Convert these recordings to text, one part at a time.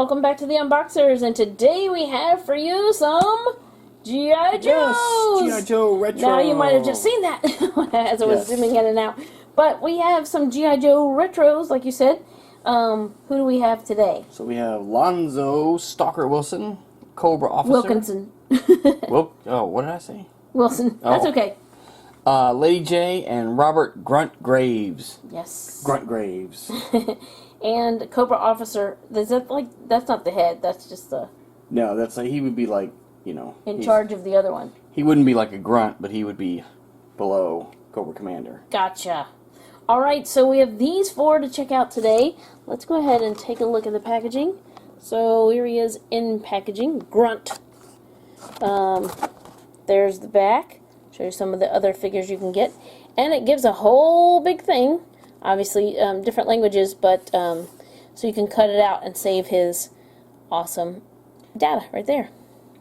welcome back to the Unboxers, and today we have for you some G.I. Joes! Yes, G.I. Joe Retro! Now you might have just seen that as I was zooming in and out. But we have some G.I. Joe Retros, like you said. Who do we have today? So we have Lonzo Stalker Wilson, Cobra Officer. Wilkinson. Oh, what did I say? Wilson. That's okay. Lady Jaye and Robert Grunt Graves. Yes. Grunt Graves. And Cobra Officer, is that like, that's not the head, that's just the... No, that's like, he would be like, you know... in charge of the other one. He wouldn't be like a grunt, but he would be below Cobra Commander. Gotcha. Alright, so we have these four to check out today. Let's go ahead and take a look at the packaging. So here he is in packaging, Grunt. There's the back. Show you some of the other figures you can get. And it gives a whole big thing. Obviously, different languages, but so you can cut it out and save his awesome data right there.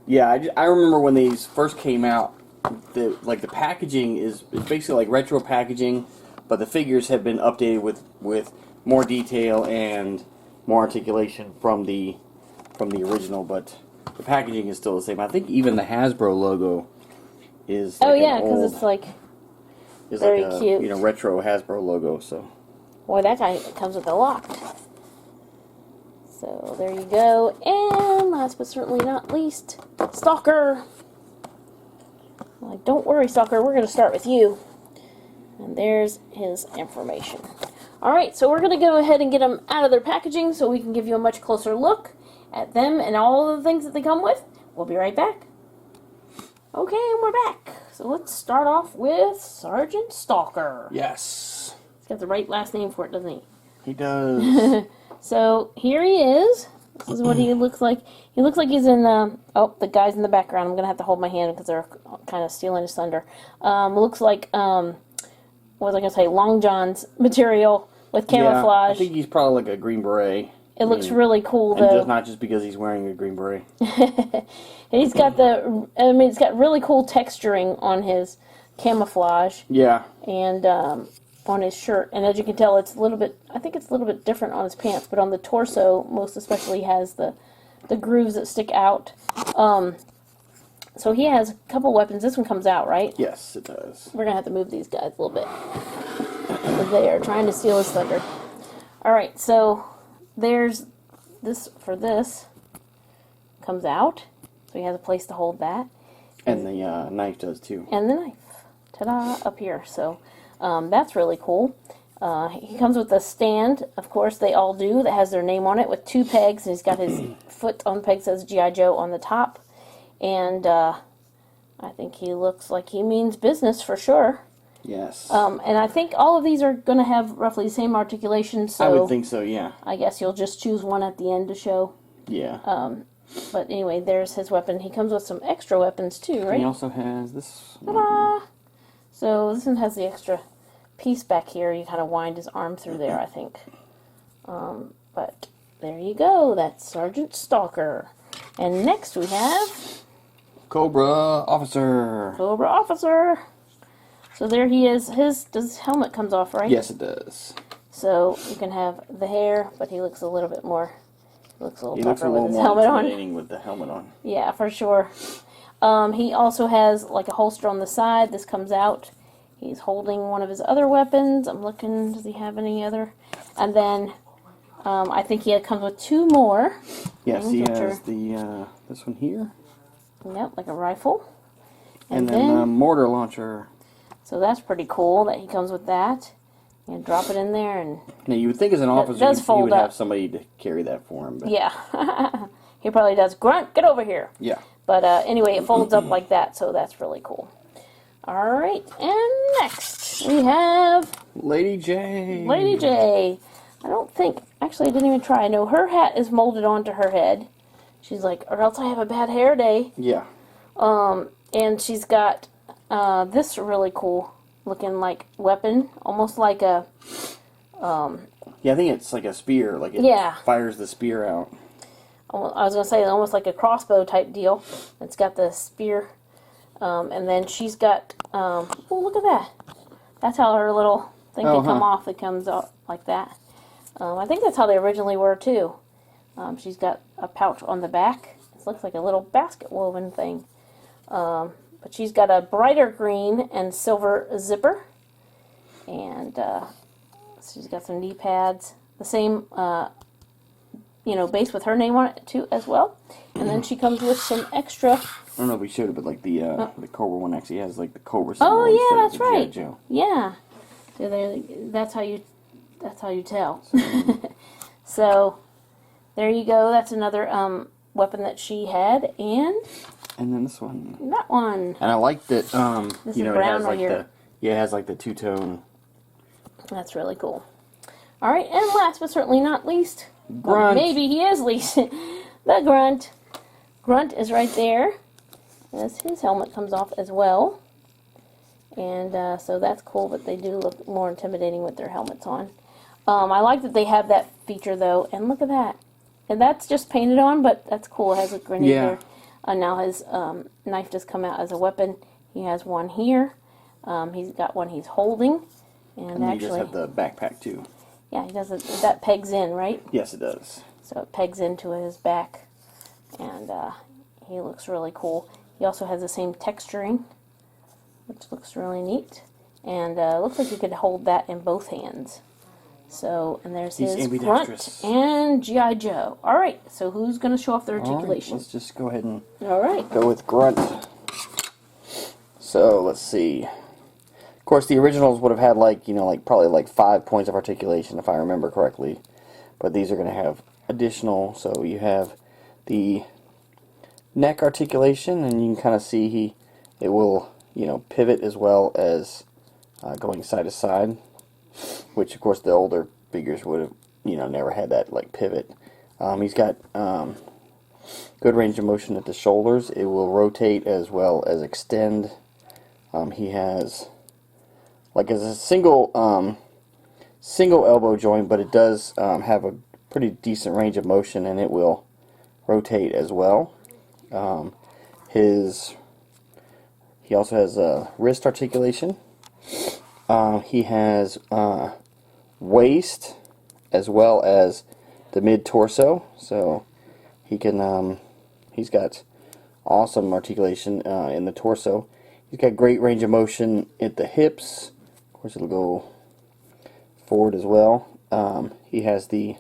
Yeah, I remember when these first came out, the packaging is basically like retro packaging, but the figures have been updated with more detail and more articulation from the original, but the packaging is still the same. I think even the Hasbro logo is like because it's like very cute. You know, retro Hasbro logo. So, boy, that guy comes with a lot. So there you go. And last but certainly not least, Stalker. Like, don't worry, Stalker. We're going to start with you. And there's his information. All right, so we're going to go ahead and get them out of their packaging so we can give you a much closer look at them and all of the things that they come with. We'll be right back. Okay, and we're back. So let's start off with Sergeant Stalker. Yes. He's got the right last name for it, doesn't he? He does. So here he is. This is what he looks like. He looks like he's in oh, the guys in the background. I'm going to have to hold my hand because they're kind of stealing his thunder. Looks like, what was I going to say, Long John's material with camouflage. Yeah, I think he's probably like a Green Beret. It looks really cool, though. And just not just because he's wearing a Green Beret. And he's got it's got really cool texturing on his camouflage. Yeah. And on his shirt. And as you can tell, it's a little bit, I think it's a little bit different on his pants, but on the torso, most especially, has the grooves that stick out. So he has a couple weapons. This one comes out, right? Yes, it does. We're going to have to move these guys a little bit. They are trying to steal his thunder. Alright, so there's this, for this, comes out. So he has a place to hold that. And the knife does too. And the knife. Ta-da, up here. So that's really cool. He comes with a stand, of course they all do, that has their name on it with two pegs. And he's got his foot on the peg, says G.I. Joe on the top. And I think he looks like he means business for sure. Yes. And I think all of these are going to have roughly the same articulation. So I would think so, yeah. I guess you'll just choose one at the end to show. Yeah. But anyway, there's his weapon. He comes with some extra weapons too, right? He also has this one. Ta-da! So this one has the extra piece back here. You kind of wind his arm through there, I think. But there you go. That's Sergeant Stalker. And next we have... Cobra Officer. Cobra Officer. So there he is. His helmet comes off, right? Yes, it does. So you can have the hair, but he looks a little bit more... Looks a little tougher with his helmet on. With the helmet on. Yeah, for sure. He also has like a holster on the side. This comes out. He's holding one of his other weapons. I'm looking, does he have any other? And then I think he comes with two more. Yes, he has the this one here. Yep, like a rifle. And then a mortar launcher. So that's pretty cool that he comes with that. And drop it in there. And now you would think as an officer he would have somebody to carry that for him. But yeah. He probably does. Grunt, get over here. Yeah. But anyway, it folds up like that, so that's really cool. Alright, and next we have... Lady Jaye. Lady Jaye. I don't think... Actually, I didn't even try. I know her hat is molded onto her head. She's like, or else I have a bad hair day. Yeah. And she's got this really cool looking like weapon. Almost like a... yeah, I think it's like a spear. Like it fires the spear out. I was going to say almost like a crossbow type deal. It's got the spear. And then she's got... oh, look at that. That's how her little thing can come off. It comes out like that. I think that's how they originally were, too. She's got a pouch on the back. It looks like a little basket woven thing. But she's got a brighter green and silver zipper. And she's got some knee pads. The same, base with her name on it too as well. And then she comes with some extra. I don't know if we showed it, but like the Cobra one actually has like the Cobra symbol. Oh yeah, that's instead of the right. Jaye Joe. Yeah. So that's how you tell. So there you go. That's another weapon that she had, and then this one. That one. And I like that. This it is brown has like right here. it has like the two-tone. That's really cool. All right, and last but certainly not least, Grunt. Maybe he is least. The Grunt. Grunt is right there. As his helmet comes off as well. And so that's cool, but they do look more intimidating with their helmets on. I like that they have that feature, though. And look at that. And that's just painted on, but that's cool. It has a grenade there. Now his knife does come out as a weapon. He has one here. He's got one he's holding. And actually, he does have the backpack, too. Yeah, he does. That pegs in, right? Yes, it does. So it pegs into his back. And he looks really cool. He also has the same texturing, which looks really neat. And looks like you could hold that in both hands. So, and there's his Grunt and Jaye Joe. Alright, so who's going to show off their articulation? Let's just go ahead and go with Grunt. So, let's see. Of course, the originals would have had probably 5 points of articulation, if I remember correctly. But these are going to have additional. So you have the neck articulation, and you can kind of see it will pivot as well as going side to side, which of course the older figures would have never had that pivot. He's got good range of motion at the shoulders. It will rotate as well as extend. He has as a single elbow joint, but it does have a pretty decent range of motion, and it will rotate as well. He also has wrist articulation. He has waist as well as the mid torso, so he can. He's got awesome articulation in the torso. He's got great range of motion at the hips. Of course, it'll go forward as well. He has the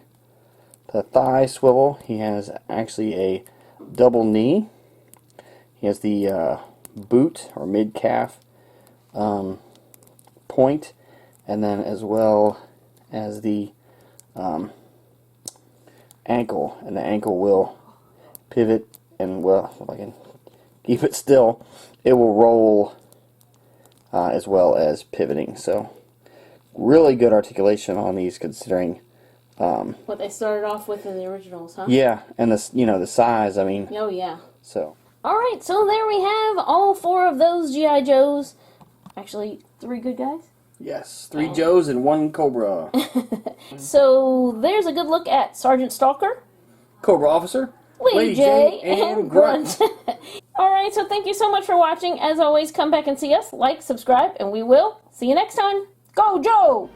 thigh swivel. He has actually a double knee. He has the boot or mid calf point, and then as well as the ankle, and the ankle will pivot, and if I can keep it still, it will roll as well as pivoting. So really good articulation on these, considering what they started off with in the originals, huh? Yeah, and the size, I mean. Oh yeah. So. Alright, so there we have all 4 of those G.I. Joes. Actually, 3 good guys? Yes, 3 Joes and 1 Cobra. So there's a good look at Sergeant Stalker, Cobra Officer, Lady Jaye, and Grunt. Alright, so thank you so much for watching. As always, come back and see us, like, subscribe, and we will see you next time. Go Joe!